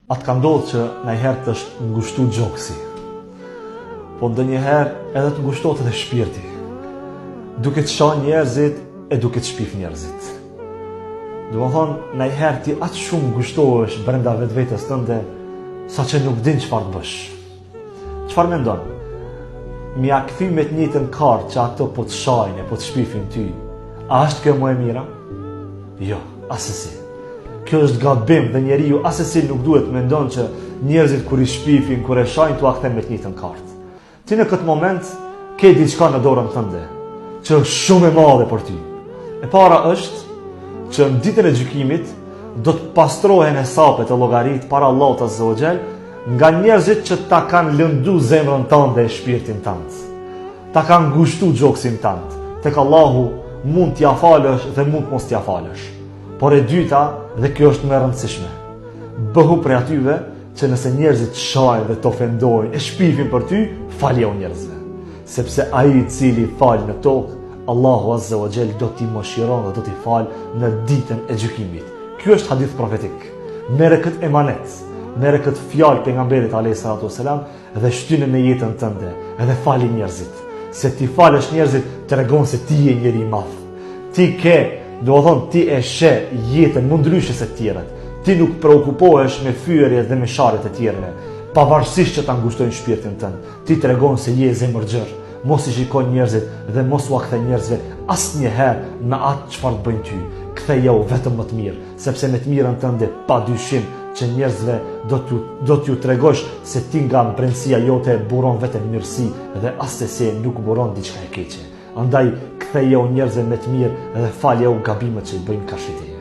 Atë ka ndodhë që najherë të është ngushtu gjoksi, po ndonjëherë edhe të ngushtohet edhe shpirti, duke të shoh njerëzit e duke të shpif njerëzit. Do të thonë, najherë ti atë shumë ngushtohesh brenda vetvetes tënde, sa që nuk din çfarë të bësh. Çfarë mendon? Mi a kthy me të njëjtën kartë që ato po të shajnë, po të shpifin ty. A është kjo më e mira? Jo, asesi. Kjo është gabim dhe njeriu asesi nuk duhet mendon që njerëzit kur i shpifin, kur e shajnë, tu a kthen me të njëjtën kartë. Ti në këtë moment ke diçka në dorën tënde që është shumë e madhe për ty. E para është që në ditën e gjykimit do të pastrohen hesapet e llogarit para Allahut Azza wa Jall nga njerëzit që ta kanë lëndu zemrën tënde e shpirtin tënd. Ta kanë ngushtu gjoksin tënd. Tek Allahu mund t'ia falësh dhe mund mos t'ia falësh. Por e dyta, dhe kjo është më e rëndësishme, bëhu prej atyve që nëse njerëzit shajnë dhe të ofendojnë, e shpifin për ty, falje o njerëzve. Sepse ai i cili fal në tokë, Allahu Azza wa Jall do t'i mëshiron dhe do t'i fal në ditën e gjykimit. Ky është hadith profetik. Merre këtë emanet, merre këtë fjalë pejgamberit alayhis salatu wasalam dhe shtynë në jetën tënde, edhe fali njerëzit. Se ti falësh njerëzit, tregon se ti je njeri i madh. Ti ke, do të thonë, ti e sheh jetën më ndryshe se të tjerët. Ti nuk preokupohesh me fyerjet dhe me sharjet e tjerëve, pavarësisht që ta ngushtojnë shpirtin tënd. Ti tregon se je zemërgjër. Mos i shikoj njerëzit dhe mos u kthe njerëzve asnjëherë në atë çfarë bëjnë ty. Ktheju vetëm më të mirë, sepse me të mirën tënde padyshim që njerëzve do t'ju tregosh se ti nga brendësia jote buron vetëm mirësi dhe asnjëse nuk buron diçka e keqe. Andaj ktheju njerëzve me të mirë dhe falju gabimet që i bëjnë kashiti.